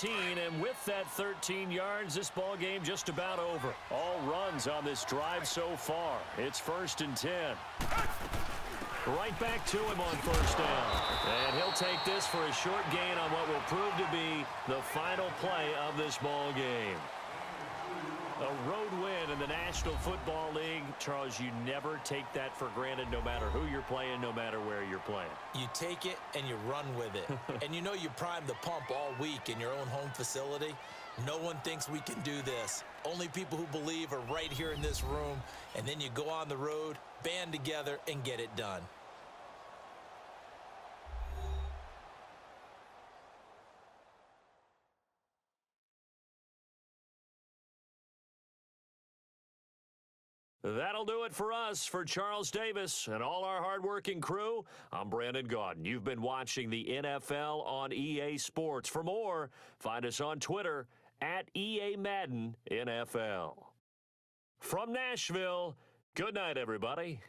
And with that 13 yards, this ball game just about over. All runs on this drive so far. It's 1st and 10. Right back to him on 1st down. And he'll take this for a short gain on what will prove to be the final play of this ball game. A road win in the National Football League. Charles, you never take that for granted no matter who you're playing, no matter where you're playing. You take it and you run with it. And you know you primed the pump all week in your own home facility. No one thinks we can do this. Only people who believe are right here in this room. And then you go on the road, band together, and get it done. That'll do it for us. For Charles Davis and all our hardworking crew, I'm Brandon Gaudin. You've been watching the NFL on EA Sports. For more, find us on Twitter at EA Madden NFL. From Nashville, good night, everybody.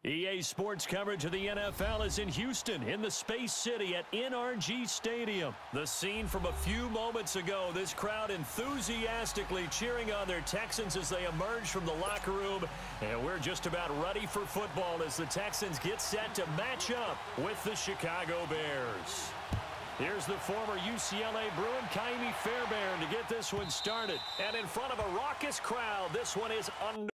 EA Sports coverage of the NFL is in Houston, in the Space City at NRG Stadium. The scene from a few moments ago, this crowd enthusiastically cheering on their Texans as they emerge from the locker room. And we're just about ready for football as the Texans get set to match up with the Chicago Bears. Here's the former UCLA Bruin, Kaimi Fairbairn, to get this one started. And in front of a raucous crowd, this one is under.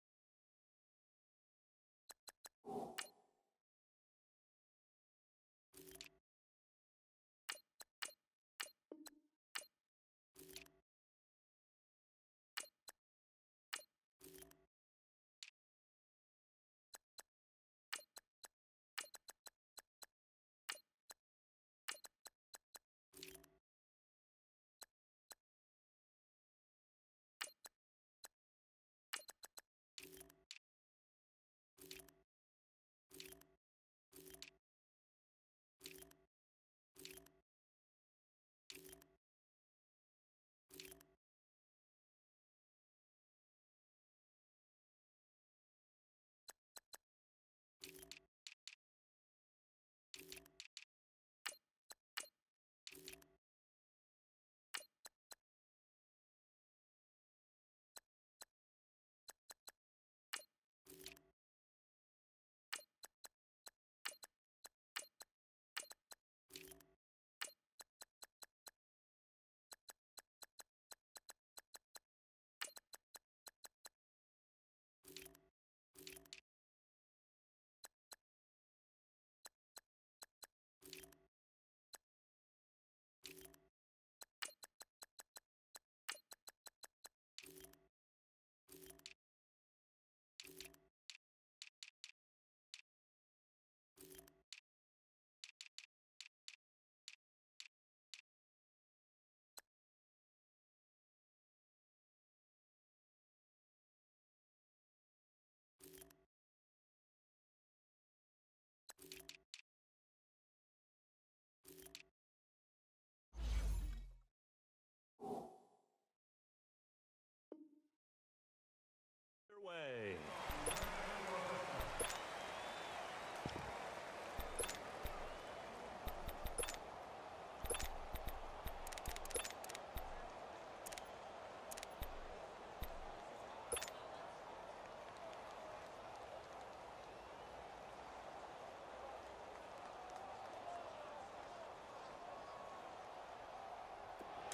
Way.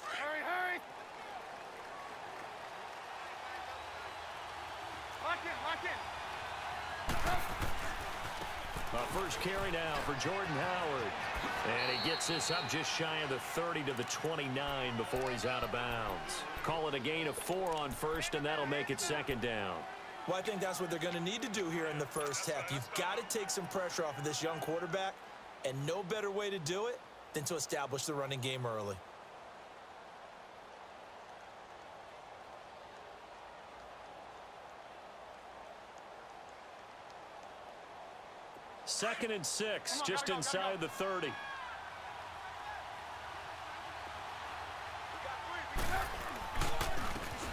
Hurry! Lock in! First carry now for Jordan Howard. And he gets this up just shy of the 30 to the 29 before he's out of bounds. Call it a gain of 4 on first, and that'll make it second down. Well, I think that's what they're going to need to do here in the first half. You've got to take some pressure off of this young quarterback, and no better way to do it than to establish the running game early. Second and 6, just inside the 30.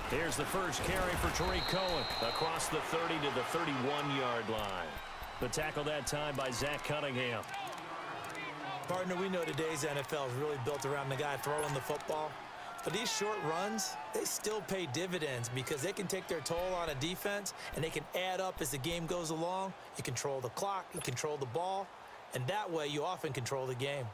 Here's the first carry for Tariq Cohen across the 30 to the 31-yard line. The tackle that time by Zach Cunningham. Partner, we know today's NFL is really built around the guy throwing the football. But these short runs, they still pay dividends because they can take their toll on a defense and they can add up as the game goes along. You control the clock, you control the ball, and that way you often control the game.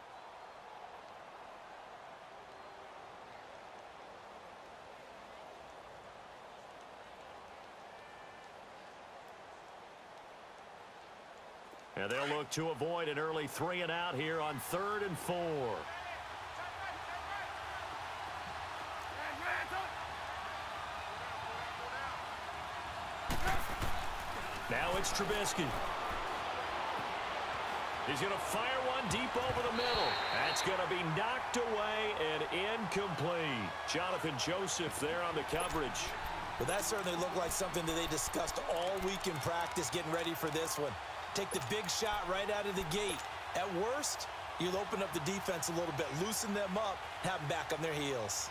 And they'll look to avoid an early 3 and out here on 3rd and 4. Now it's Trubisky. He's going to fire one deep over the middle. That's going to be knocked away and incomplete. Jonathan Joseph there on the coverage. Well, that certainly looked like something that they discussed all week in practice getting ready for this one. Take the big shot right out of the gate. At worst, you'll open up the defense a little bit, loosen them up, have them back on their heels.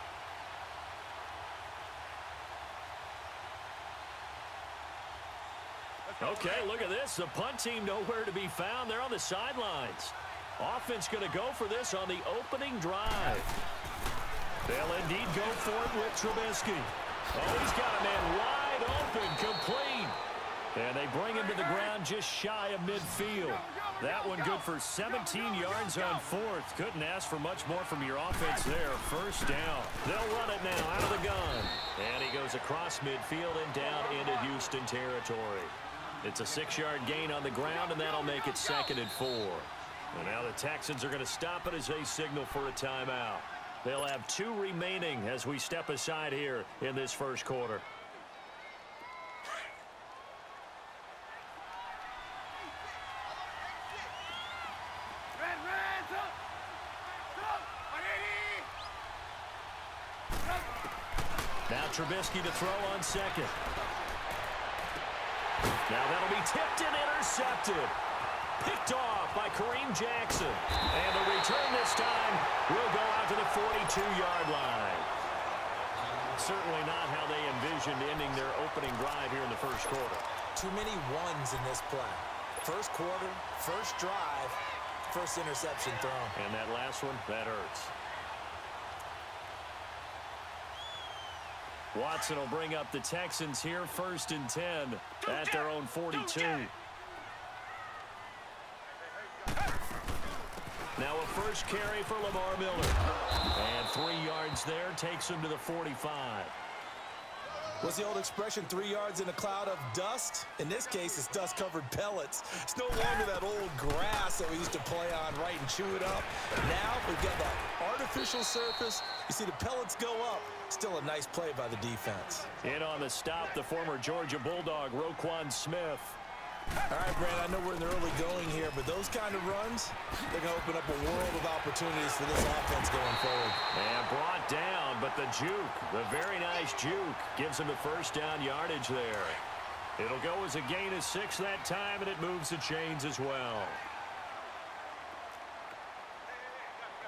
Let's Okay, look at this. The punt team nowhere to be found. They're on the sidelines. Offense going to go for this on the opening drive. They'll indeed go for it with Trubisky. Oh, he's got a man wide open, complete. And they bring him to the ground just shy of midfield. That one good for 17 yards on fourth. Couldn't ask for much more from your offense there. First down. They'll run it now out of the gun. And he goes across midfield and down into Houston territory. It's a 6-yard gain on the ground, and that'll make it 2nd and 4. And now the Texans are going to stop it as they signal for a timeout. They'll have 2 remaining as we step aside here in this first quarter. Now Trubisky to throw on second. Now that'll be tipped and intercepted. Picked off by Kareem Jackson. And the return this time will go out to the 42-yard line. Certainly not how they envisioned ending their opening drive here in the first quarter. Too many ones in this play. First quarter, first drive, first interception thrown. And that last one, that hurts. Watson will bring up the Texans here, 1st and 10 at their own 42. Now a first carry for Lamar Miller. And 3 yards there takes him to the 45. What's the old expression, 3 yards in a cloud of dust? In this case, it's dust-covered pellets. It's no longer that old grass that we used to play on, right, and chew it up. Now we've got that artificial surface. You see the pellets go up. Still a nice play by the defense. In on the stop, the former Georgia Bulldog, Roquan Smith. All right, Brad, I know we're in the early going here, but those kind of runs, they're going to open up a world of opportunities for this offense going forward. And brought down, but the juke, the very nice juke, gives him a first down yardage there. It'll go as a gain of 6 that time, and it moves the chains as well.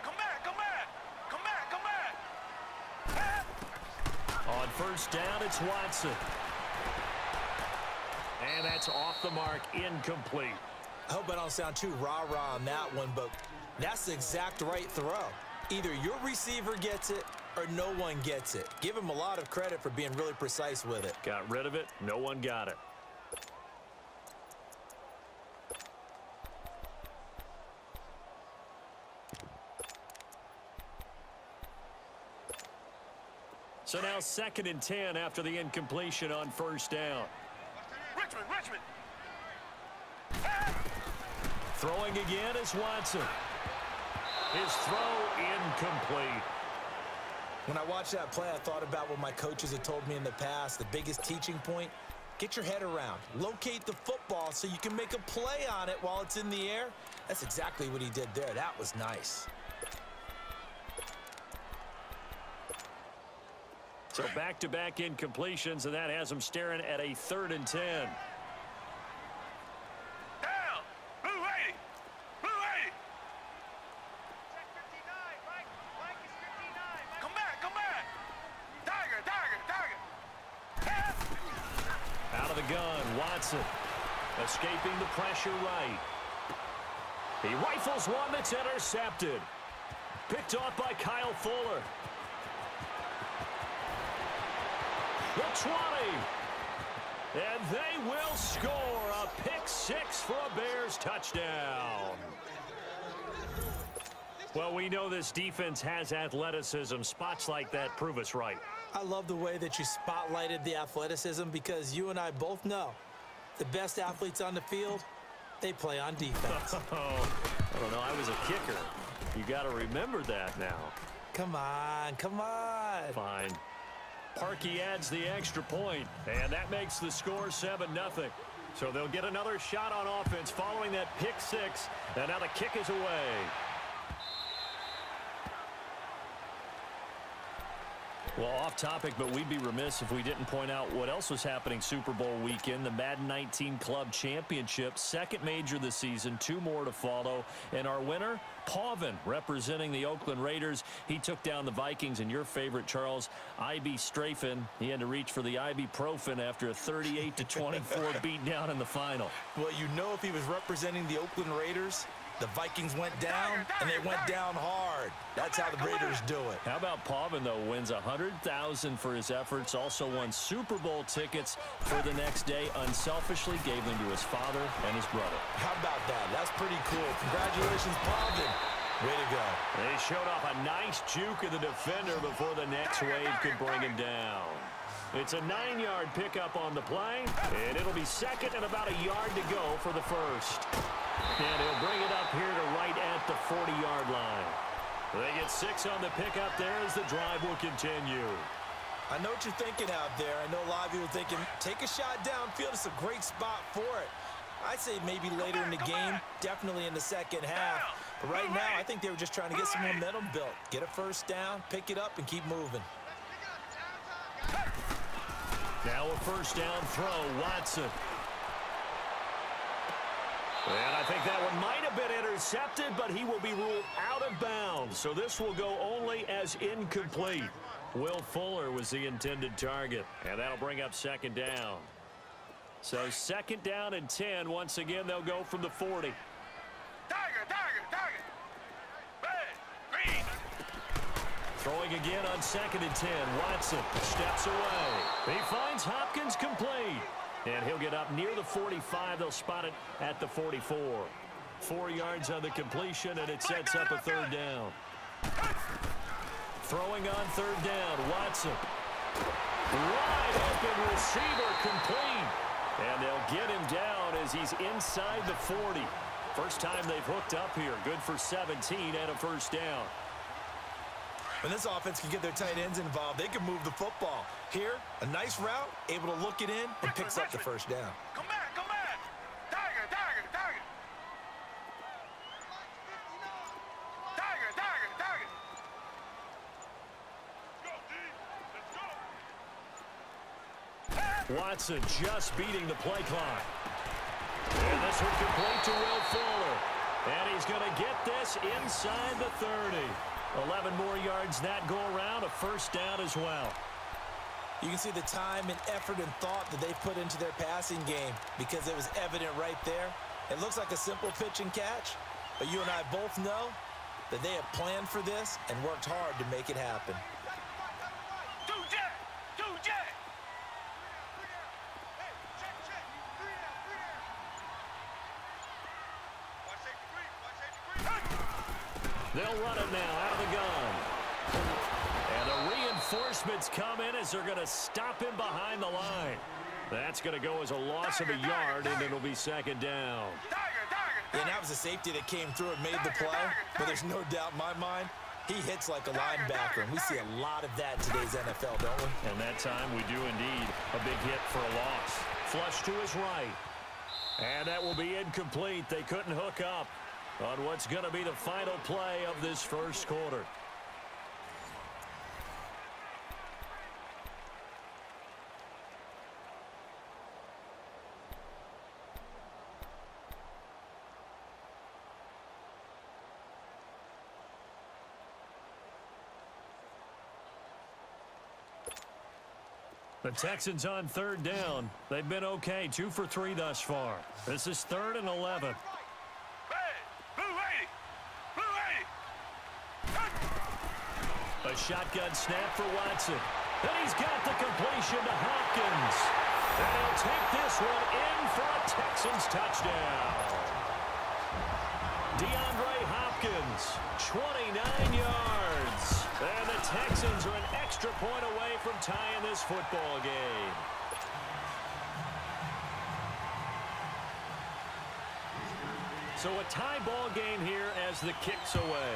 Come back, come back, come back, come back. On first down, it's Watson. And that's off the mark, incomplete. I hope I don't sound too rah-rah on that one, but that's the exact right throw. Either your receiver gets it or no one gets it. Give him a lot of credit for being really precise with it. Got rid of it. No one got it. So now 2nd and 10 after the incompletion on first down. Richmond. Throwing again is Watson. His throw incomplete. When I watched that play, I thought about what my coaches had told me in the past. The biggest teaching point, get your head around. Locate the football so you can make a play on it while it's in the air. That's exactly what he did there. That was nice. So back-to-back incompletions, and that has him staring at a 3rd and 10. Down. Blue 80. Blue 80. Check 59. Mike is 59. Come back. Tiger. Out of the gun, Watson. Escaping the pressure right. He rifles one that's intercepted. Picked off by Kyle Fuller. The 20. And they will score a pick 6 for a Bears touchdown. Well, we know this defense has athleticism. Spots like that prove us right. I love the way that you spotlighted the athleticism because you and I both know the best athletes on the field, they play on defense. Oh, I don't know. I was a kicker. You got to remember that now. Come on. Fine. Parkey adds the extra point, and that makes the score 7-0. So they'll get another shot on offense following that pick 6, and now the kick is away. Well, off topic, but we'd be remiss if we didn't point out what else was happening Super Bowl weekend. The Madden 19 Club Championship, second major this season, 2 more to follow. And our winner, Pavin, representing the Oakland Raiders. He took down the Vikings, and your favorite, Charles, IB Strafen. He had to reach for the ibuprofen after a 38-24 beatdown in the final. Well, you know, if he was representing the Oakland Raiders, the Vikings went down, and they went down hard. That's how the Raiders do it. How about Pavin, though, wins $100,000 for his efforts, also won Super Bowl tickets for the next day, unselfishly gave them to his father and his brother. How about that? That's pretty cool. Congratulations, Pavin. Way to go. They showed off a nice juke of the defender before the next wave could bring him down. It's a 9-yard pickup on the play, and it'll be second and about a yard to go for the first. And he'll bring it up here to right at the 40-yard line. They get 6 on the pickup there as the drive will continue. I know what you're thinking out there. I know a lot of you are thinking, take a shot downfield. It's a great spot for it. I'd say maybe later in the game, definitely in the second half. But right now, I think they were just trying to get some momentum built. Get a first down, pick it up, and keep moving. Now a first down throw, Watson. And I think that one might have been intercepted, but he will be ruled out of bounds. So this will go only as incomplete. Will Fuller was the intended target, and that'll bring up second down. So second down and 10. Once again, they'll go from the 40. Tiger. Red, green. Throwing again on second and 10. Watson steps away. He finds Hopkins complete. And he'll get up near the 45. They'll spot it at the 44. 4 yards on the completion, and it sets up a third down. Throwing on third down, Watson. Wide open receiver complete. And they'll get him down as he's inside the 40. First time they've hooked up here. Good for 17 and a first down. When this offense can get their tight ends involved, they can move the football. Here, a nice route, able to look it in, and picks up the first down. Come back. Tiger. Go, D. Let's go. Watson just beating the play clock. And this one complete to Will Fuller. And he's going to get this inside the 30. 11 more yards that go around, a first down as well. You can see the time and effort and thought that they put into their passing game because it was evident right there. It looks like a simple pitch and catch, but you and I both know that they have planned for this and worked hard to make it happen. Two jet. They'll run it now out of the gun. And the reinforcements come in as they're going to stop him behind the line. That's going to go as a loss of a yard, and it'll be second down. And that was a safety that came through and made the play, but there's no doubt in my mind, he hits like a linebacker, and we see a lot of that in today's NFL, don't we? And that time we do indeed. A big hit for a loss. Flush to his right. And that will be incomplete. They couldn't hook up on what's going to be the final play of this first quarter. The Texans on third down. They've been okay, 2 for 3 thus far. This is 3rd and 11. A shotgun snap for Watson. And he's got the completion to Hopkins. And he'll take this one in for a Texans touchdown. DeAndre Hopkins, 29 yards. And the Texans are an extra point away from tying this football game. So a tie ball game here as the kick's away.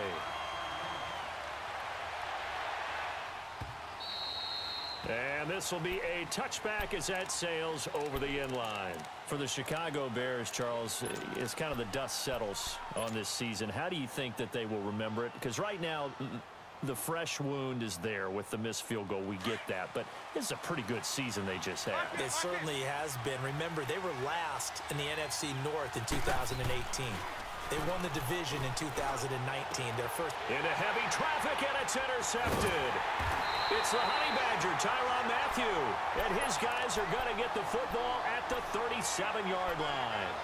And this will be a touchback as that sails over the end line. For the Chicago Bears, Charles, it's kind of the dust settles on this season. How do you think that they will remember it? Because right now, The fresh wound is there with the missed field goal. We get that, but it's a pretty good season they just had. It certainly has been. Remember, they were last in the NFC North in 2018. They won the division in 2019. Their first. Into heavy traffic, and it's intercepted. It's the Honey Badger, Tyrann Mathieu, and his guys are going to get the football at the 37-yard line.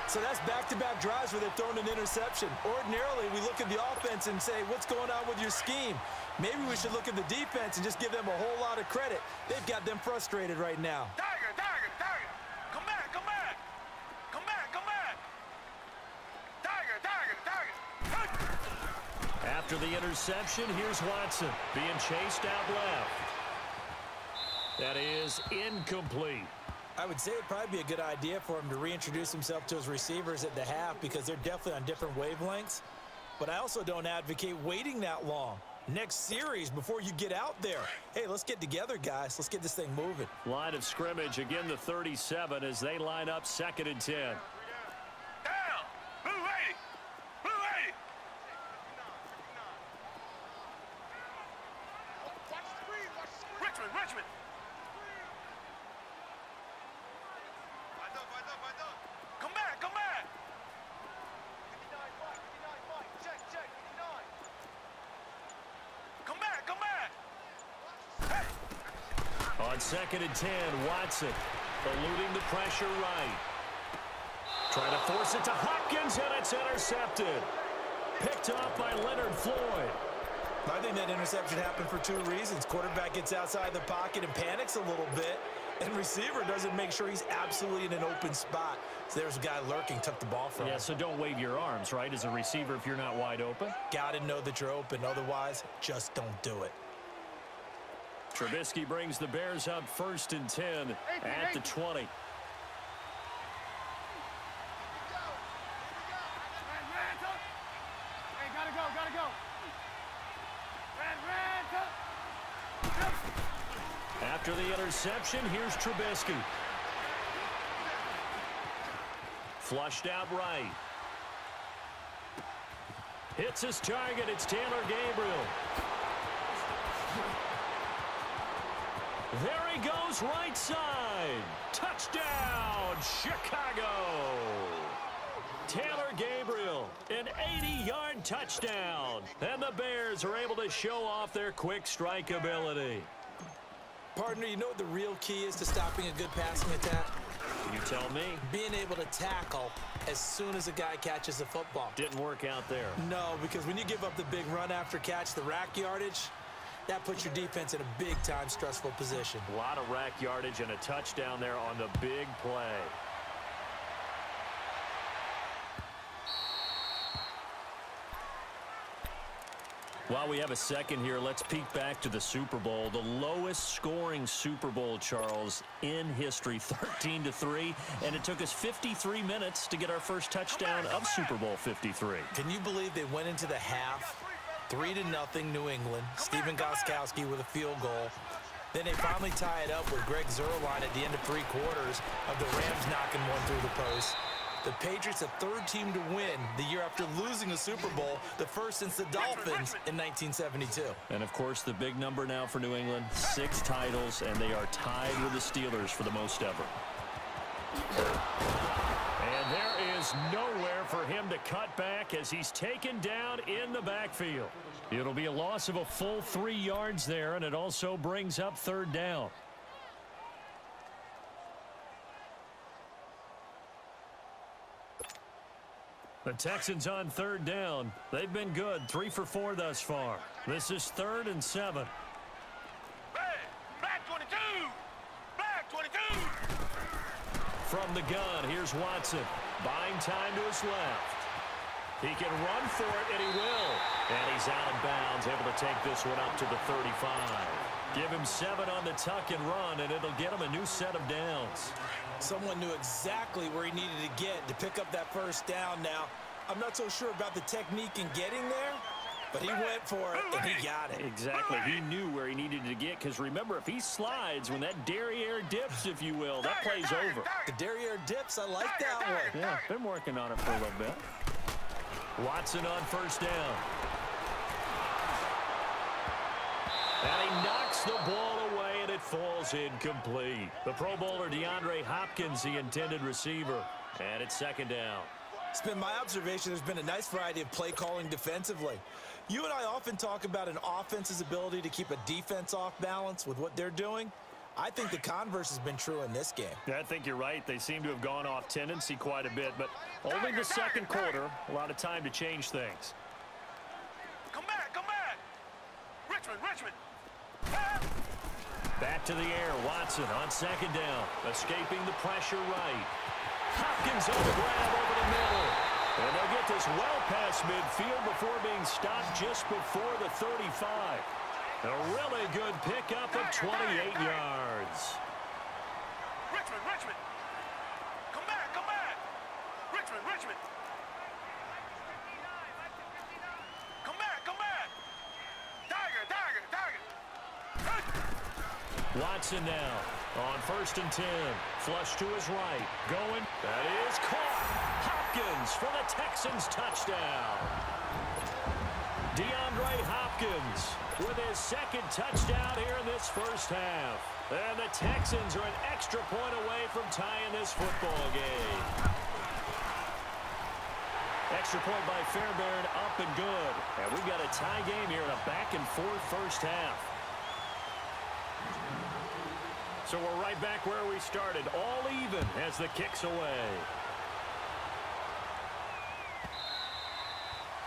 So that's back-to-back drives where they're throwing an interception. Ordinarily, we look at the offense and say, what's going on with your scheme? Maybe we should look at the defense and just give them a whole lot of credit. They've got them frustrated right now. Tiger, Tiger, Tiger. Come back, come back. Come back, come back. Tiger, Tiger, Tiger. After the interception, here's Watson being chased out left. That is incomplete. I would say it'd probably be a good idea for him to reintroduce himself to his receivers at the half because they're definitely on different wavelengths. But I also don't advocate waiting that long. Next series before you get out there. Hey, let's get together, guys. Let's get this thing moving. Line of scrimmage, again the 37 as they line up 2nd and 10. Down. Blue 80. Blue 80. Richmond, Richmond. Come back, come back. Come back, come back. Hey. On 2nd and 10, Watson eluding the pressure right. Trying to force it to Hopkins, and it's intercepted. Picked off by Leonard Floyd. I think that interception happened for 2 reasons. Quarterback gets outside the pocket and panics a little bit, and receiver doesn't make sure he's absolutely in an open spot. So there's a guy lurking, took the ball from him. Yeah, so don't wave your arms, right, as a receiver if you're not wide open. Got to know that you're open. Otherwise, just don't do it. Trubisky brings the Bears up 1st and 10 at the 20. After the interception, here's Trubisky. Flushed out right. Hits his target. It's Taylor Gabriel. There he goes, right side. Touchdown, Chicago. Taylor Gabriel, an 80-yard touchdown. And the Bears are able to show off their quick strike ability. Partner, you know what the real key is to stopping a good passing attack? You tell me. Being able to tackle as soon as a guy catches the football. Didn't work out there. No, because when you give up the big run after catch, the rack yardage, that puts your defense in a big-time stressful position. A lot of rack yardage and a touchdown there on the big play. While we have a second here, let's peek back to the Super Bowl. The lowest scoring Super Bowl, Charles, in history, 13-3. And it took us 53 minutes to get our first touchdown of Super Bowl 53. Can you believe they went into the half, 3-0 New England, Stephen Gostkowski with a field goal. Then they finally tie it up with Greg Zuerlein at the end of 3 quarters of the Rams knocking one through the post. The Patriots, the 3rd team to win the year after losing a Super Bowl, the first since the Dolphins in 1972. And, of course, the big number now for New England, 6 titles, and they are tied with the Steelers for the most ever. And there is nowhere for him to cut back as he's taken down in the backfield. It'll be a loss of a full 3 yards there, and it also brings up 3rd down. The Texans on 3rd down. They've been good, 3 for 4 thus far. This is 3rd and 7. Black 22! Black 22! From the gun, here's Watson. Buying time to his left. He can run for it, and he will. And he's out of bounds, able to take this one up to the 35. Give him 7 on the tuck and run, and it'll get him a new set of downs. Someone knew exactly where he needed to get to pick up that first down now. I'm not so sure about the technique in getting there, but he went for it, and he got it. Exactly. He knew where he needed to get, because remember, if he slides, when that derriere dips, if you will, that play's over. The derriere dips, I like that one. Yeah, been working on it for a little bit. Watson on 1st down. And he knocks the ball away, and it falls incomplete. The Pro Bowler DeAndre Hopkins, the intended receiver. And it's second down. It's been my observation there's been a nice variety of play calling defensively. You and I often talk about an offense's ability to keep a defense off balance with what they're doing. I think the converse has been true in this game. Yeah, I think you're right. They seem to have gone off tendency quite a bit, but only the second quarter. A lot of time to change things. Come back, come back. Richmond. Back to the air. Watson on second down. Escaping the pressure right. Hopkins on the grab over the middle. And they'll get this well past midfield before being stopped just before the 35. A really good pickup of 28 yards. Richmond. Come back. Richmond. Come back. Tiger. Watson now on 1st and 10. Flush to his right. Going. That is caught. Hopkins for the Texans touchdown. DeAndre Hopkins with his second touchdown here in this first half. And the Texans are an extra point away from tying this football game. Extra point by Fairbairn, up and good. And we've got a tie game here in a back-and-forth first half. So we're right back where we started, all even as the kick's away.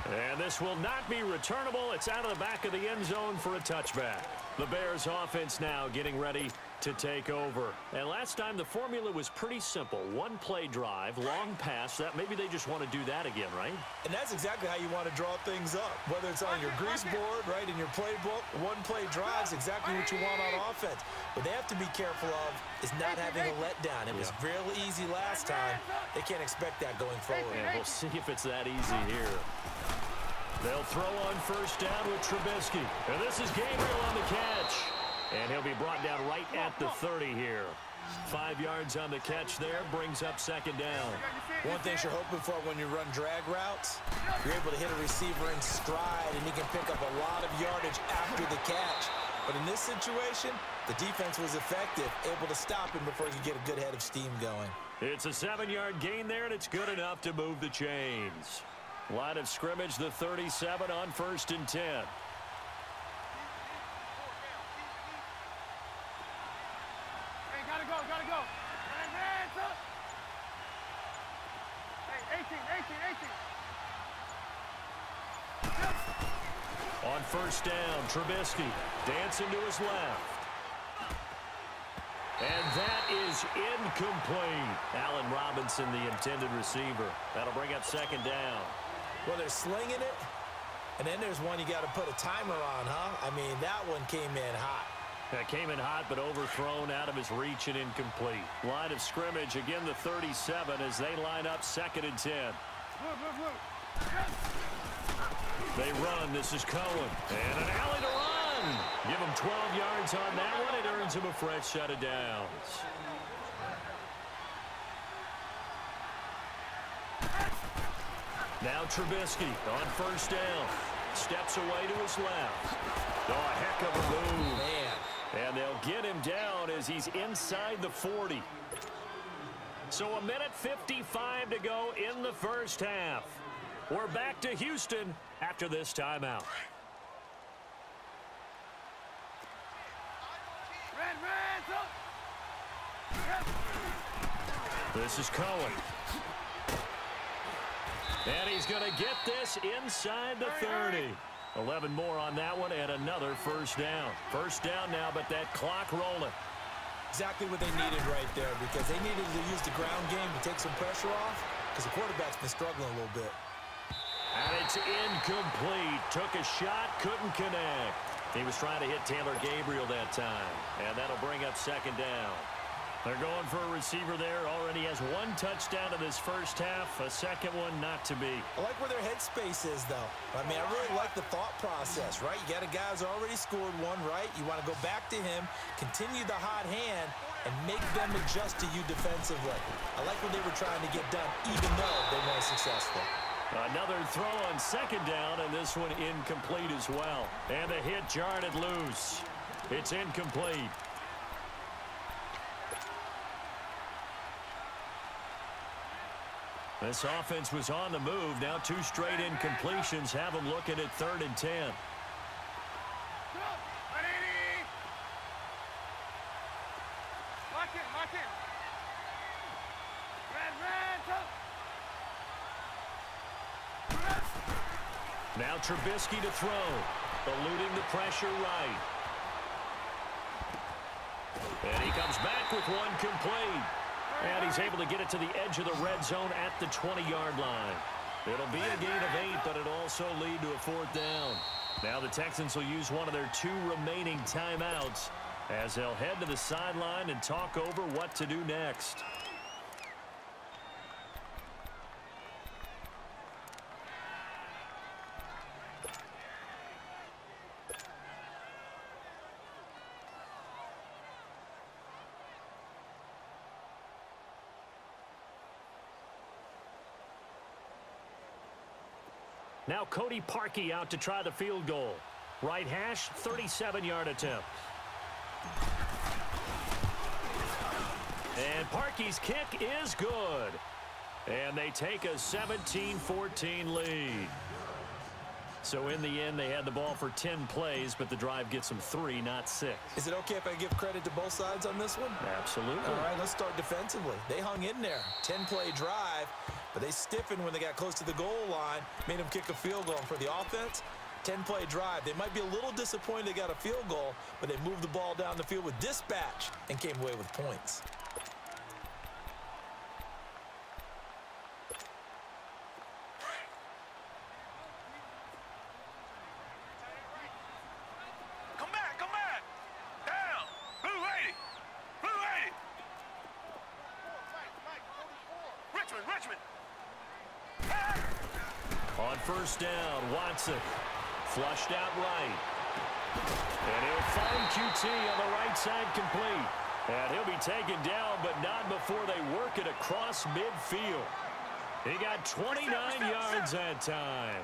And this will not be returnable. It's out of the back of the end zone for a touchback. The Bears offense now getting ready to take over. And last time the formula was pretty simple. One play drive, long pass. That maybe they just want to do that again, right? And that's exactly how you want to draw things up. Whether it's on your grease board, right, in your playbook, one play drive is exactly what you want on offense. What they have to be careful of is not having a letdown. It was real easy last time. They can't expect that going forward. And we'll see if it's that easy here. They'll throw on 1st down with Trubisky. And this is Gabriel on the catch. And he'll be brought down right at the 30 here. 5 yards on the catch there, brings up 2nd down. One thing you're hoping for when you run drag routes, you're able to hit a receiver in stride, and he can pick up a lot of yardage after the catch. But in this situation, the defense was effective, able to stop him before he could get a good head of steam going. It's a 7-yard gain there, and it's good enough to move the chains. Line of scrimmage, the 37 on 1st and 10. Hey, gotta go. Hands up. Hey, 18. On 1st down, Trubisky dancing to his left. And that is incomplete. Allen Robinson, the intended receiver. That'll bring up 2nd down. Well, they're slinging it, and then there's one you got to put a timer on, huh? I mean, that one came in hot. That came in hot, but overthrown out of his reach and incomplete. Line of scrimmage, again the 37 as they line up 2nd and 10. They run. This is Cohen. And an alley to run. Give him 12 yards on that one. It earns him a fresh set of downs. Now Trubisky on 1st down. Steps away to his left. Oh, a heck of a move. Man. And they'll get him down as he's inside the 40. So 1:55 to go in the first half. We're back to Houston after this timeout. This is Cohen. And he's going to get this inside the 30. 11 more on that one and another 1st down. 1st down now, but that clock rolling. Exactly what they needed right there, because they needed to use the ground game to take some pressure off, because the quarterback's been struggling a little bit. And it's incomplete. Took a shot, couldn't connect. He was trying to hit Taylor Gabriel that time. And that'll bring up 2nd down. They're going for a receiver there. Already has 1 touchdown in this first half. A second one not to be. I like where their headspace is, though. I mean, I really like the thought process, right? You got a guy who's already scored 1, right? You want to go back to him, continue the hot hand, and make them adjust to you defensively. I like what they were trying to get done, even though they weren't successful. Another throw on second down, and this one incomplete as well. And the hit jarred it loose. It's incomplete. This offense was on the move. Now 2 straight incompletions have them looking at 3rd and 10. Lock in. Now Trubisky to throw, eluding the pressure right. And he comes back with one complete. And he's able to get it to the edge of the red zone at the 20-yard line. It'll be a gain of 8, but it'll also lead to a 4th down. Now the Texans will use one of their 2 remaining timeouts as they'll head to the sideline and talk over what to do next. Now Cody Parkey out to try the field goal. Right hash, 37-yard attempt. And Parkey's kick is good. And they take a 17-14 lead. So in the end, they had the ball for 10 plays, but the drive gets them 3, not 6. Is it okay if I give credit to both sides on this one? Absolutely. All right, let's start defensively. They hung in there. 10-play drive, but they stiffened when they got close to the goal line, made them kick a field goal. And for the offense, 10-play drive. They might be a little disappointed they got a field goal, but they moved the ball down the field with dispatch and came away with points. On first down, Watson flushed out right. And he'll find QT on the right side complete. And he'll be taken down, but not before they work it across midfield. He got 29 yards that time.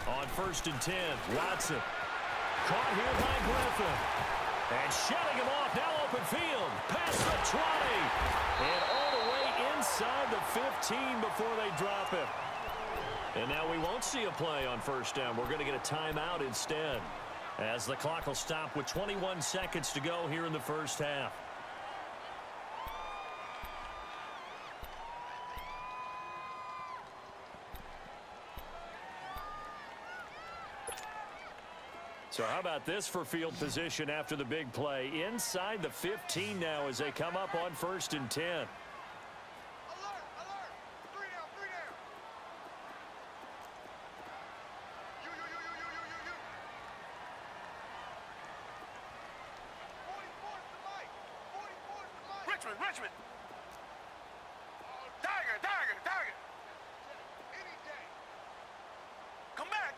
On first and 10, Watson caught here by Griffin. And shutting him off, now open field, past the 20. And all the way inside the 15 before they drop him. And now we won't see a play on first down. We're going to get a timeout instead, as the clock will stop with 21 seconds to go here in the first half. So how about this for field position after the big play? Inside the 15 now as they come up on first and 10. Alert! Three down! You! 44's the mic! 44's the mic! Richmond! Tiger! Any day! Come back!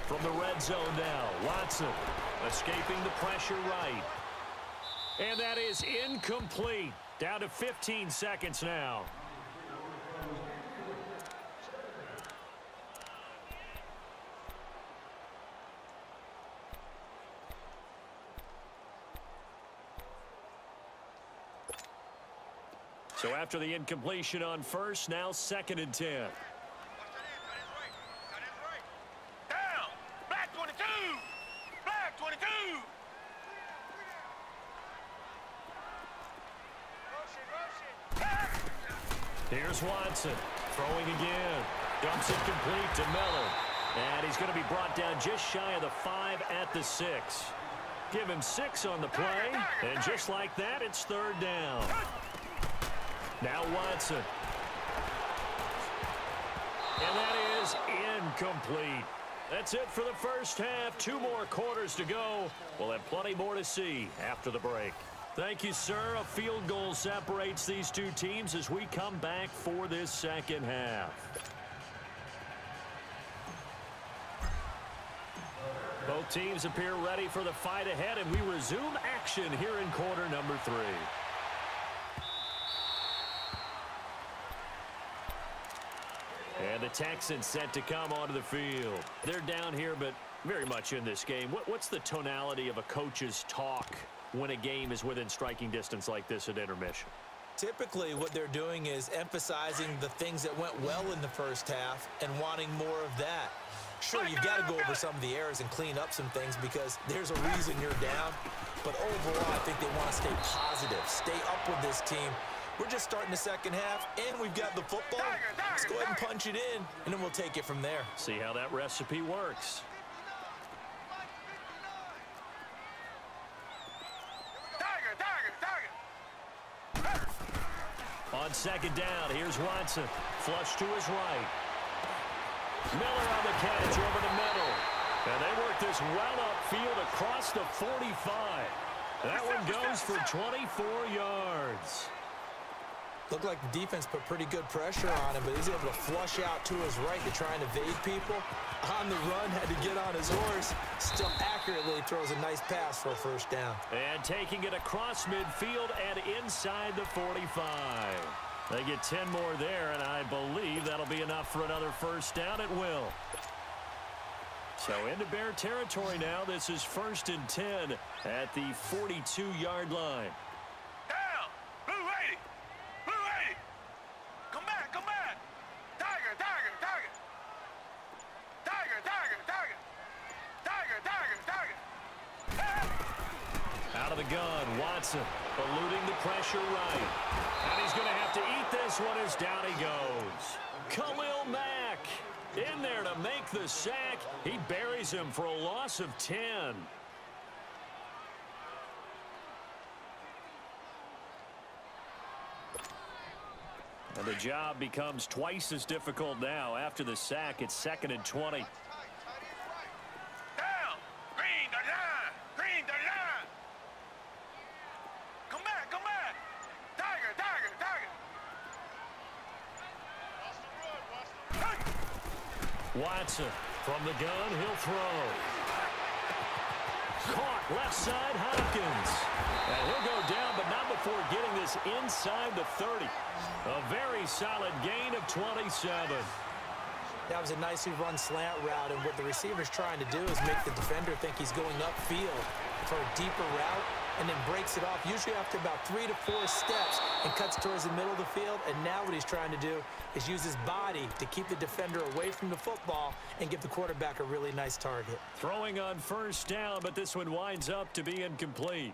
From the red zone now, Watson escaping the pressure right. And that is incomplete. Down to 15 seconds now. So after the incompletion on first, now second and 10. Here's Watson throwing again. Dumps it complete to Miller. And he's going to be brought down just shy of the 5 at the 6. Give him 6 on the play. And just like that, it's third down. Now Watson. And that is incomplete. That's it for the first half. 2 more quarters to go. We'll have plenty more to see after the break. Thank you, sir. A field goal separates these two teams as we come back for this second half. Both teams appear ready for the fight ahead, and we resume action here in quarter number 3. And the Texans set to come onto the field. They're down here, but very much in this game. What's the tonality of a coach's talk when a game is within striking distance like this at intermission? Typically, what they're doing is emphasizing the things that went well in the first half and wanting more of that. Sure, you've got to go over some of the errors and clean up some things because there's a reason you're down. But overall, I think they want to stay positive, stay up with this team. We're just starting the second half, and we've got the football. Let's go ahead and punch it in, and then we'll take it from there. See how that recipe works. On second down, here's Watson. Flush to his right. Miller on the catch over the middle. And they work this well upfield across the 45. That one goes for 24 yards. Looked like the defense put pretty good pressure on him, but he's able to flush out to his right to try and evade people. On the run, had to get on his horse. Still accurately throws a nice pass for a first down. And taking it across midfield and inside the 45. They get 10 more there, and I believe that'll be enough for another first down. It will. So into Bear territory now. This is 1st and 10 at the 42-yard line. Down! Blue 80! Blue 80! Come back, come back! Tiger, tiger, tiger! Tiger, tiger, tiger! Tiger, tiger, tiger! Out of the gun, Watson eluding the pressure right. And he's going to have to eat this one as down he goes. Khalil Mack in there to make the sack. He buries him for a loss of 10. And the job becomes twice as difficult now. After the sack, it's 2nd and 20. Down! Green the line! Green the line! Come back, come back! Tiger, tiger, tiger! Watson from the gun, he'll throw. Caught left side, Hopkins. And he'll go down, but not before getting this inside the 30. A very solid gain of 27. That was a nicely run slant route, and what the receiver's trying to do is make the defender think he's going upfield for a deeper route, and then breaks it off, usually after about 3 to 4 steps, and cuts towards the middle of the field. And now what he's trying to do is use his body to keep the defender away from the football and give the quarterback a really nice target. Throwing on first down, but this one winds up to be incomplete.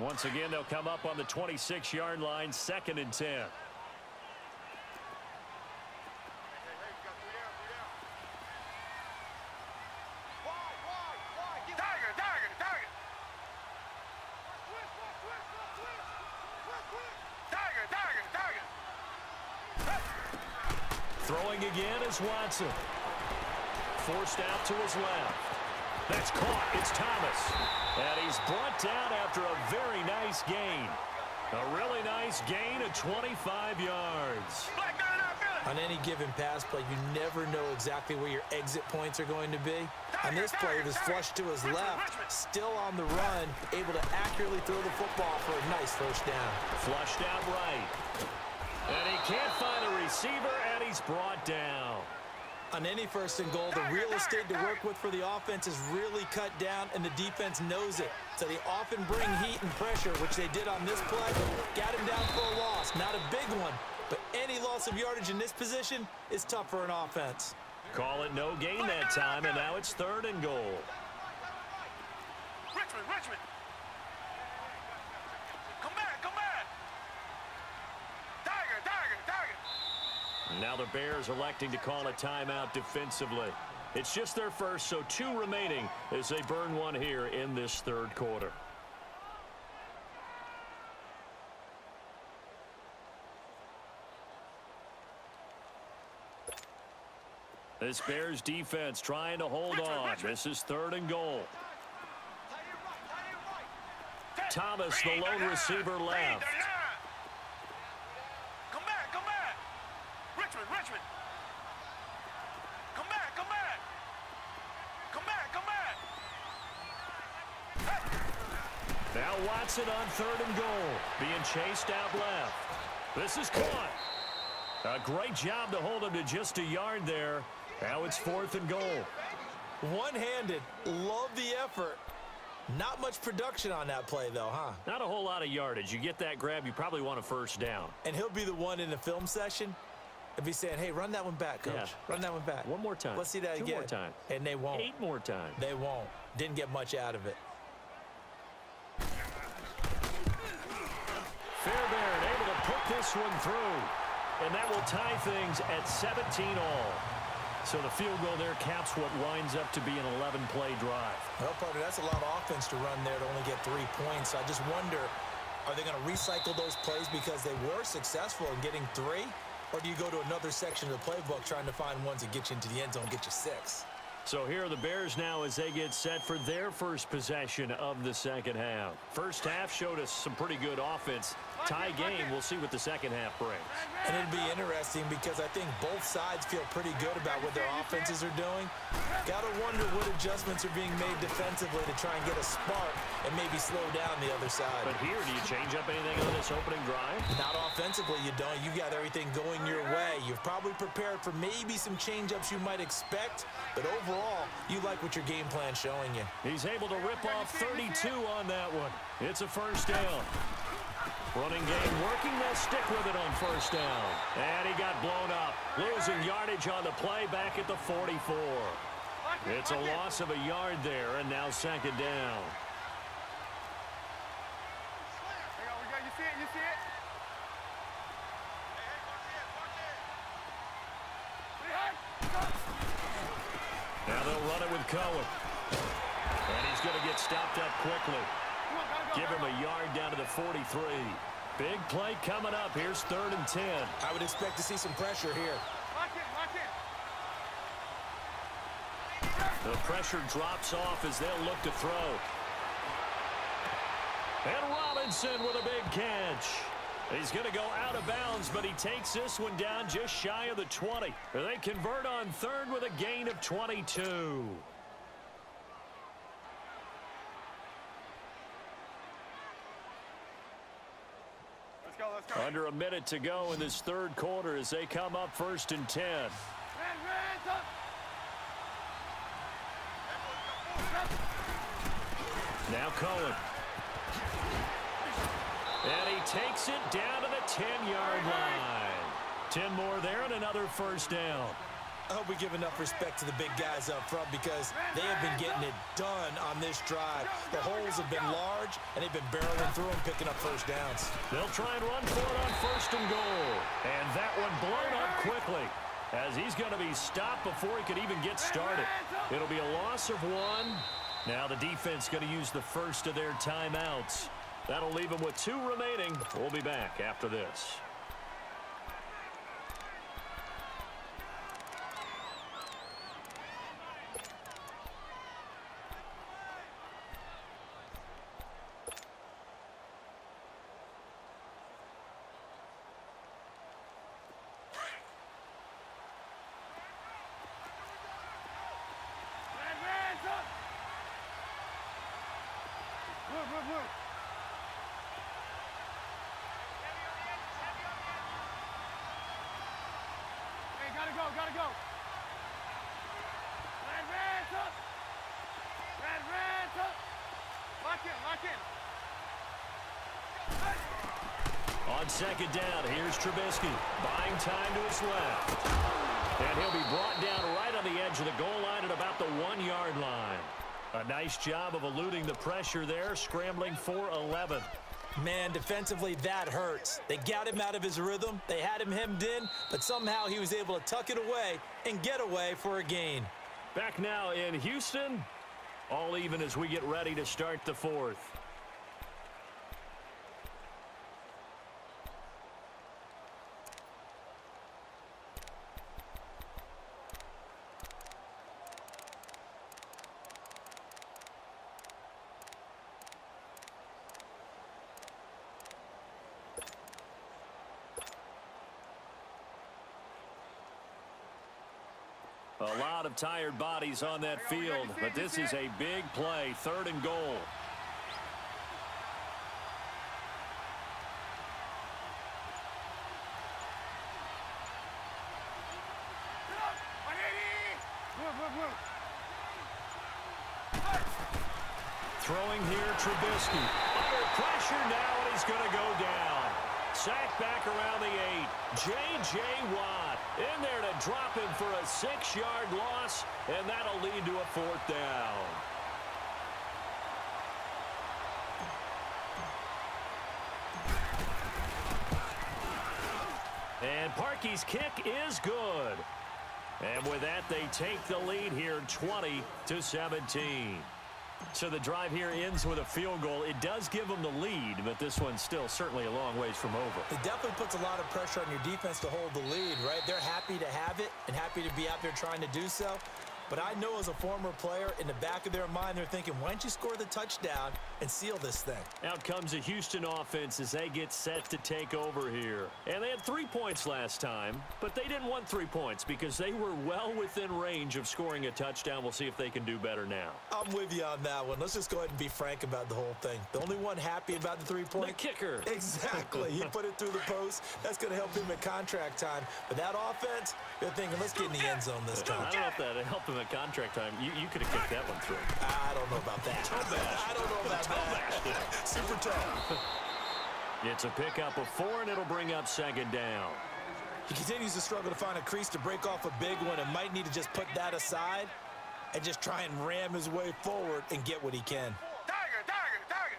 Once again, they'll come up on the 26-yard line, 2nd and 10. Throwing again is Watson. Forced out to his left. That's caught. It's Thomas. And he's brought down after a very nice gain. A really nice gain of 25 yards. On any given pass play, you never know exactly where your exit points are going to be. On this play, it was flushed to his left, still on the run, able to accurately throw the football for a nice first down. Flushed out right. And he can't find a receiver, and he's brought down. On any 1st and goal, the real estate to work with for the offense is really cut down, and the defense knows it. So they often bring heat and pressure, which they did on this play. Got him down for a loss. Not a big one, but any loss of yardage in this position is tough for an offense. Call it no gain that time, and now it's 3rd and goal. Richmond, Richmond! Come back, come back! Tiger, tiger, tiger! Now the Bears electing to call a timeout defensively. It's just their first, so 2 remaining as they burn one here in this 3rd quarter. This Bears defense trying to hold on. This is 3rd and goal. Thomas, the lone receiver, left. Come back, come back. Richmond, Richmond. Come back, come back. Come back, come back. Now Watson on 3rd and goal. Being chased out left. This is caught. A great job to hold him to just a yard there. Now it's 4th and goal. One-handed. Love the effort. Not much production on that play, though, huh? Not a whole lot of yardage. You get that grab, you probably want a first down. And he'll be the one in the film session and be saying, hey, run that one back, Coach. Yeah. Run that one back. One more time. Let's see that again. 2 more times. And they won't. 8 more times. They won't. Didn't get much out of it. Fairbairn able to put this one through. And that will tie things at 17 all. So the field goal there caps what winds up to be an 11-play drive. Well, partner, that's a lot of offense to run there to only get 3 points. I just wonder, are they going to recycle those plays because they were successful in getting 3? Or do you go to another section of the playbook trying to find ones that get you into the end zone, get you 6? So here are the Bears now as they get set for their first possession of the second half. First half showed us some pretty good offense. Tie game, we'll see what the second half brings. And it'd be interesting because I think both sides feel pretty good about what their offenses are doing. Got to wonder what adjustments are being made defensively to try and get a spark and maybe slow down the other side. But here, do you change up anything on this opening drive? Not offensively, you don't. You got everything going your way. You've probably prepared for maybe some change-ups you might expect, but overall, you like what your game plan's showing you. He's able to rip off 32 on that one. It's a first down. Running game working. They'll stick with it on first down. And he got blown up. Losing yardage on the play back at the 44. It's a loss of a yard there, and now second down. You see it? You see it? Now they'll run it with Cohen. And he's going to get stopped up quickly. Give him a yard down to the 43. Big play coming up. Here's 3rd and 10. I would expect to see some pressure here. Lock it. The pressure drops off as they'll look to throw. And Robinson with a big catch. He's going to go out of bounds, but he takes this one down just shy of the 20. They convert on 3rd with a gain of 22. Let's go. Under a minute to go in this 3rd quarter as they come up 1st and 10. Now Cohen. And he takes it down to the 10-yard line. 10 more there and another first down. I hope we give enough respect to the big guys up front because they have been getting it done on this drive. The holes have been large, and they've been barreling through them, picking up first downs. They'll try and run for it on 1st and goal. And that one blown up quickly as he's going to be stopped before he could even get started. It'll be a loss of 1. Now the defense going to use the first of their timeouts. That'll leave them with 2 remaining. We'll be back after this. Look. Hey, gotta go. Red up. Lock in. On second down, here's Trubisky. Buying time to his left. And he'll be brought down right on the edge of the goal line at about the 1-yard line. A nice job of eluding the pressure there, scrambling for 11. Man, defensively, that hurts. They got him out of his rhythm. They had him hemmed in, but somehow he was able to tuck it away and get away for a gain. Back now in Houston, all even as we get ready to start the 4th. A lot of tired bodies on that field, but this is a big play, 3rd and goal. Throwing here, Trubisky. Under pressure now, and he's going to go down. Sacked back around the 8. J.J. Watt in there to drop him for a 6-yard loss, and that'll lead to a 4th down. And Parkey's kick is good. And with that, they take the lead here, 20-17. So the drive here ends with a field goal. It does give them the lead, but this one's still certainly a long ways from over. It definitely puts a lot of pressure on your defense to hold the lead, right? They're happy to have it and happy to be out there trying to do so. But I know as a former player, in the back of their mind, they're thinking, why don't you score the touchdown and seal this thing? Out comes the Houston offense as they get set to take over here. And they had 3 points last time, but they didn't want 3 points because they were well within range of scoring a touchdown. We'll see if they can do better now. I'm with you on that one. Let's just go ahead and be frank about the whole thing. The only one happy about the 3-point? The kicker. Exactly. He put it through the post. That's going to help him at contract time. But that offense, they're thinking, let's get in the end zone this time. I don't know if that helped him at contract time. You could have kicked that one through. I don't know about that. I don't know about that. Super tough. It's a pickup of 4, and it'll bring up 2nd down. He continues to struggle to find a crease to break off a big one and might need to just put that aside and just try and ram his way forward and get what he can. Tiger, tiger, tiger.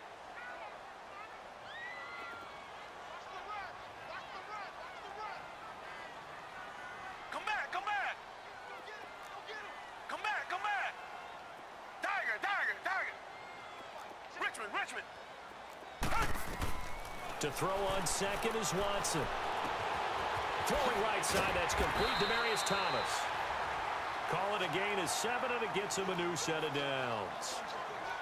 Come back, come back. Come back, come back. Tiger, tiger, tiger. Richmond, Richmond. To throw on 2nd is Watson. Throwing right side, that's complete. Demaryius Thomas. Call it a gain of 7, and it gets him a new set of downs.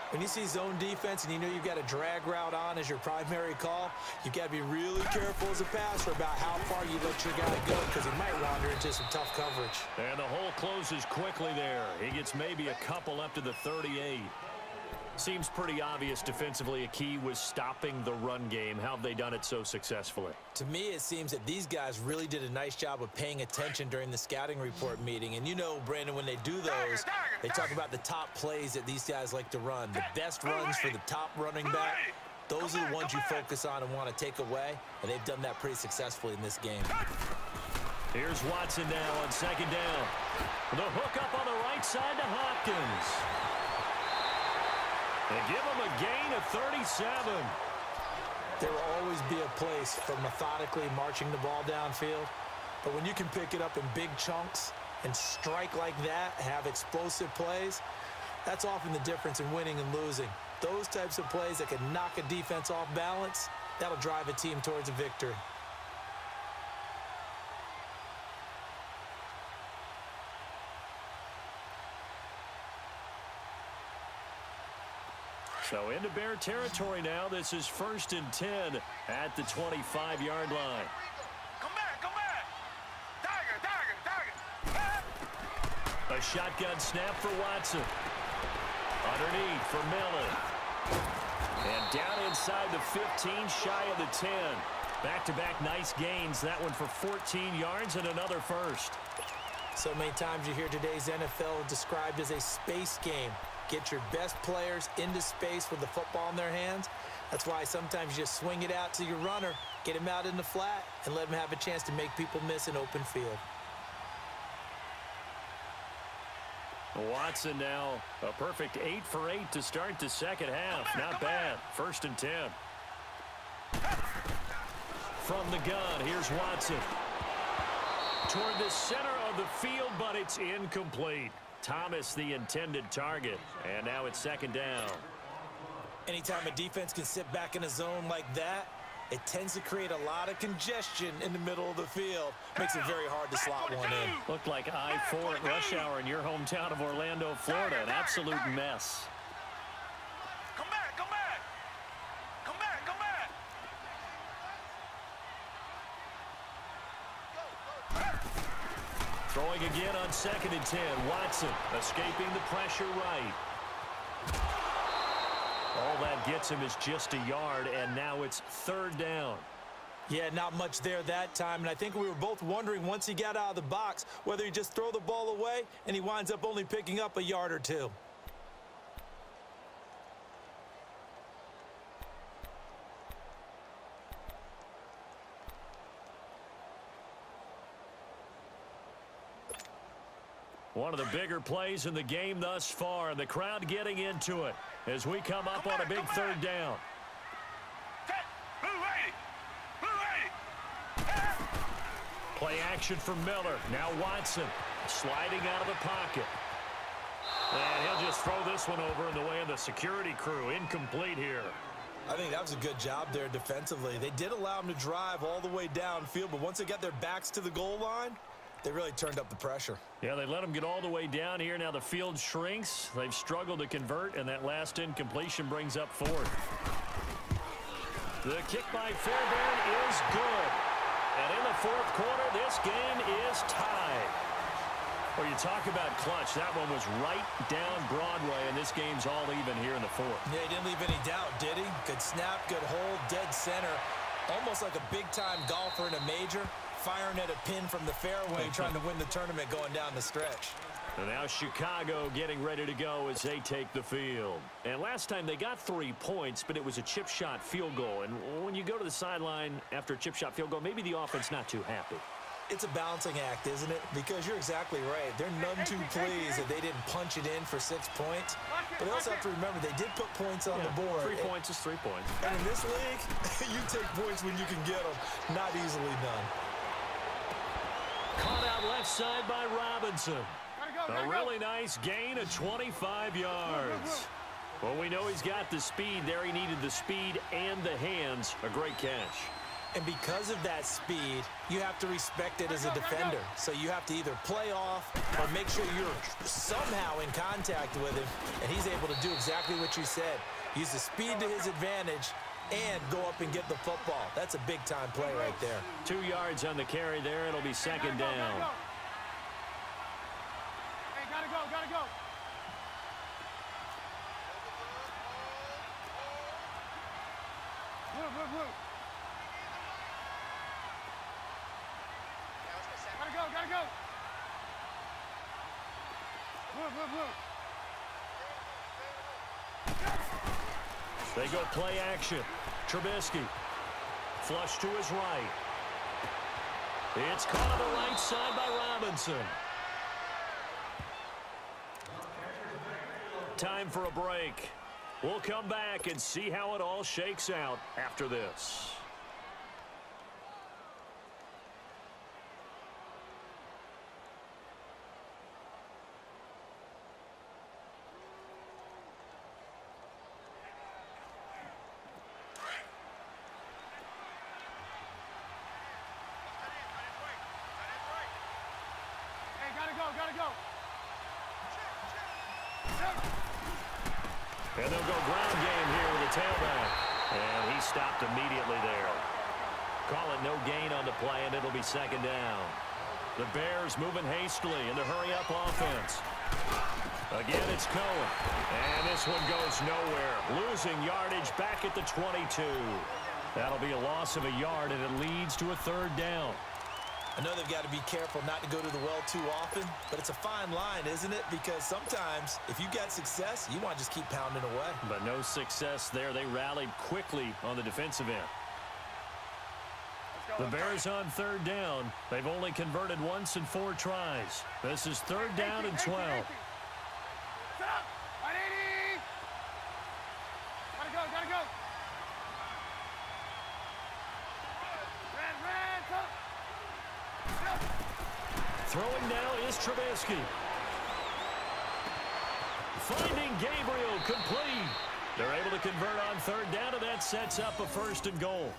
When you see zone defense and you know you've got a drag route on as your primary call, you've got to be really careful as a passer about how far you let your guy go because he might wander into some tough coverage. And the hole closes quickly there. He gets maybe a couple up to the 38. Seems pretty obvious defensively a key was stopping the run game. How have they done it so successfully? To me, it seems that these guys really did a nice job of paying attention during the scouting report meeting. And you know, Brandon, when they do those, they talk about the top plays that these guys like to run. The best runs for the top running back, those are the ones you focus on and want to take away. And they've done that pretty successfully in this game. Here's Watson now on 2nd down. The hook up on the right side to Hopkins. They give him a gain of 37. There will always be a place for methodically marching the ball downfield. But when you can pick it up in big chunks and strike like that, have explosive plays, that's often the difference in winning and losing. Those types of plays that can knock a defense off balance, that'll drive a team towards a victory. So into Bear territory now. This is 1st and 10 at the 25-yard line. Come back, come back. Tiger, tiger, tiger. A shotgun snap for Watson. Underneath for Millen. And down inside the 15, shy of the 10. Back-to-back nice gains. That one for 14 yards and another first. So many times you hear today's NFL described as a space game. Get your best players into space with the football in their hands. That's why sometimes you just swing it out to your runner, get him out in the flat, and let him have a chance to make people miss an open field. Watson now a perfect 8 for 8 to start the second half. Not bad. 1st and 10. From the gun, here's Watson. Toward the center of the field, but it's incomplete. Thomas the intended target, and now it's 2nd down. Anytime a defense can sit back in a zone like that, it tends to create a lot of congestion in the middle of the field. Makes it very hard to slot one in. Looked like I-4 at rush hour in your hometown of Orlando, Florida. An absolute mess. Come back, come back. Come back, come back. Throwing again on 2nd and 10. Watson escaping the pressure right. All that gets him is just a yard, and now it's 3rd down. Yeah, not much there that time, and I think we were both wondering once he got out of the box whether he just throw the ball away and he winds up only picking up a yard or two. One of the bigger plays in the game thus far, and the crowd getting into it as we come up on a big 3rd down. Play action for Miller. Now Watson sliding out of the pocket. And he'll just throw this one over in the way of the security crew. Incomplete here. I think that was a good job there defensively. They did allow him to drive all the way downfield, but once they got their backs to the goal line, they really turned up the pressure. Yeah, they let them get all the way down here. Now the field shrinks. They've struggled to convert, and that last incompletion brings up 4th. The kick by Fairbairn is good. And in the 4th quarter, this game is tied. Well, you talk about clutch. That one was right down Broadway, and this game's all even here in the 4th. Yeah, he didn't leave any doubt, did he? Good snap, good hold, dead center. Almost like a big-time golfer in a major, firing at a pin from the fairway, trying to win the tournament going down the stretch. And now Chicago getting ready to go as they take the field. And last time they got 3 points, but it was a chip shot field goal. And when you go to the sideline after a chip shot field goal, maybe the offense not too happy. It's a balancing act, isn't it? Because you're exactly right. They're none too pleased that they didn't punch it in for 6 points. But they also have to remember they did put points on the board. 3 points is 3 points. And in this league, you take points when you can get them. Not easily done. Caught out left side by Robinson. A really nice gain of 25 yards. Well, we know he's got the speed there. He needed the speed and the hands. A great catch. And because of that speed, you have to respect it as a defender. So you have to either play off or make sure you're somehow in contact with him. And he's able to do exactly what you said. Use the speed to his advantage and go up and get the football. That's a big-time play right there. 2 yards on the carry there. It'll be 2nd down. Hey, gotta go, gotta go. Blue. Gotta go. Blue. They go play action. Trubisky. Flush to his right. It's caught on the right side by Robinson. Time for a break. We'll come back and see how it all shakes out after this. Gotta go. And they'll go ground game here with the tailback. And he stopped immediately there. Call it no gain on the play, and it'll be 2nd down. The Bears moving hastily in the hurry-up offense. Again, it's Cohen. And this one goes nowhere. Losing yardage back at the 22. That'll be a loss of a yard, and it leads to a 3rd down. I know they've got to be careful not to go to the well too often, but it's a fine line, isn't it? Because sometimes, if you got success, you want to just keep pounding away. But no success there. They rallied quickly on the defensive end. The Bears on 3rd down. They've only converted once in 4 tries. This is 3rd down and 12. Set up. 180. Gotta go. Red, up. Throwing now is Trubisky. Finding Gabriel complete. They're able to convert on 3rd down, and that sets up a 1st and goal.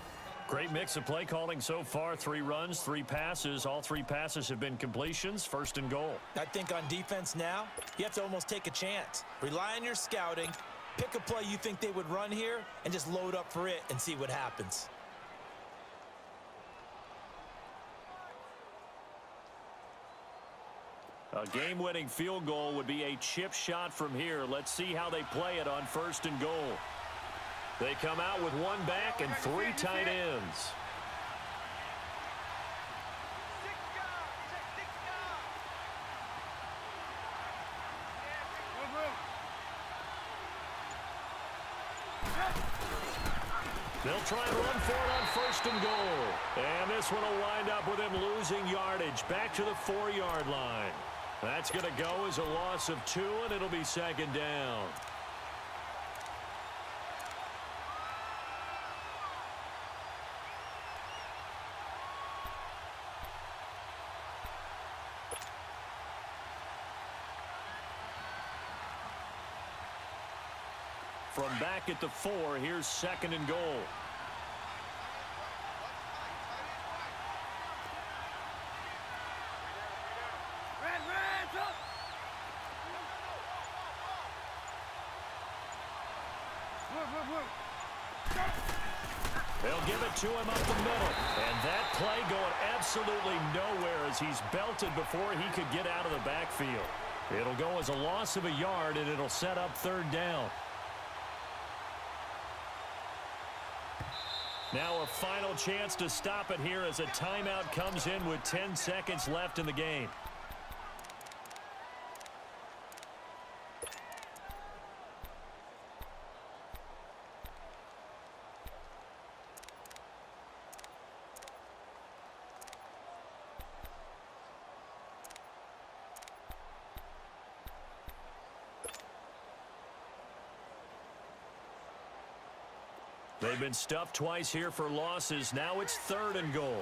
Great mix of play calling so far. 3 runs, 3 passes. All 3 passes have been completions. 1st and goal. I think on defense now, you have to almost take a chance. Rely on your scouting. Pick a play you think they would run here and just load up for it and see what happens. A game-winning field goal would be a chip shot from here. Let's see how they play it on 1st and goal. They come out with one back and 3 tight ends. They'll try and run for it on 1st and goal. And this one will wind up with him losing yardage back to the 4-yard line. That's going to go as a loss of 2, and it'll be 2nd down. From back at the 4, here's 2nd and goal. They'll give it to him up the middle. And that play going absolutely nowhere as he's belted before he could get out of the backfield. It'll go as a loss of a yard, and it'll set up 3rd down. Now a final chance to stop it here as a timeout comes in with 10 seconds left in the game. They've been stuffed twice here for losses. Now it's 3rd and goal.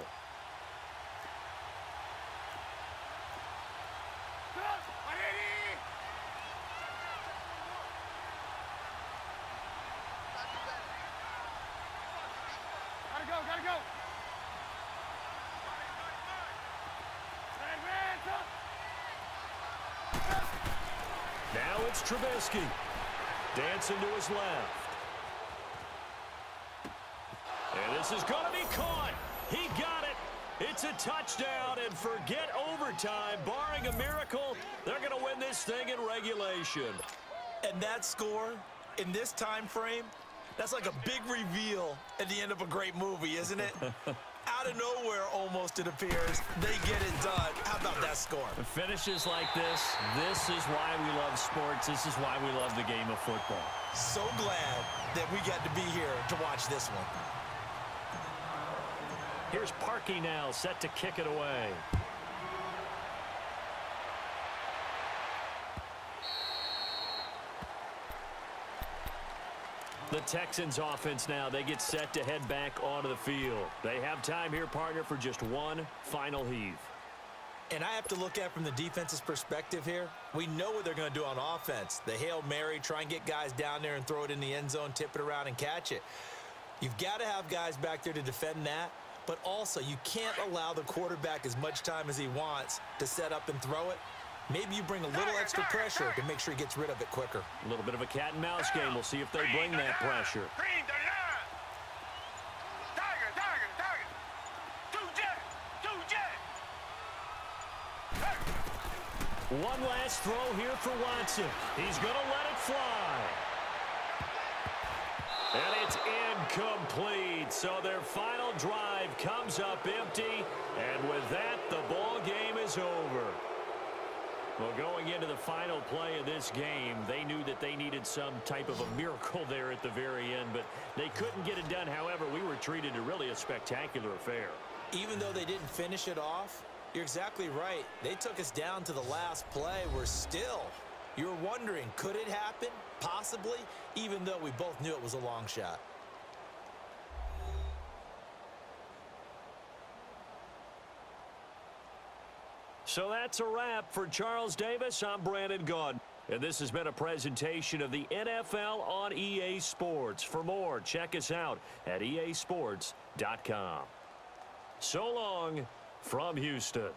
Gotta go. Now it's Trubisky. Dancing to his left. And this is going to be caught. He got it. It's a touchdown, and forget overtime. Barring a miracle, they're going to win this thing in regulation. And that score, in this time frame, that's like a big reveal at the end of a great movie, isn't it? Out of nowhere, almost, it appears, they get it done. How about that score? Finishes like this is why we love sports. This is why we love the game of football. So glad that we got to be here to watch this one. Here's Parkey now, set to kick it away. The Texans offense now, they get set to head back onto the field. They have time here, partner, for just one final heave. And I have to look at from the defense's perspective here. We know what they're going to do on offense. The Hail Mary, try and get guys down there and throw it in the end zone, tip it around and catch it. You've got to have guys back there to defend that. But also, you can't allow the quarterback as much time as he wants to set up and throw it. Maybe you bring a little extra pressure to make sure he gets rid of it quicker. A little bit of a cat and mouse game. We'll see if they bring that pressure. Green 39. Tiger. 2 jet. One last throw here for Watson. He's going to let it fly. And it's incomplete. So their final drive comes up empty. And with that, the ball game is over. Well, going into the final play of this game, they knew that they needed some type of a miracle there at the very end, but they couldn't get it done. However, we were treated to really a spectacular affair. Even though they didn't finish it off, you're exactly right. They took us down to the last play. We're still, you're wondering, could it happen? Possibly, even though we both knew it was a long shot. So that's a wrap for Charles Davis. I'm Brandon Gaudin. And this has been a presentation of the NFL on EA Sports. For more, check us out at easports.com. So long from Houston.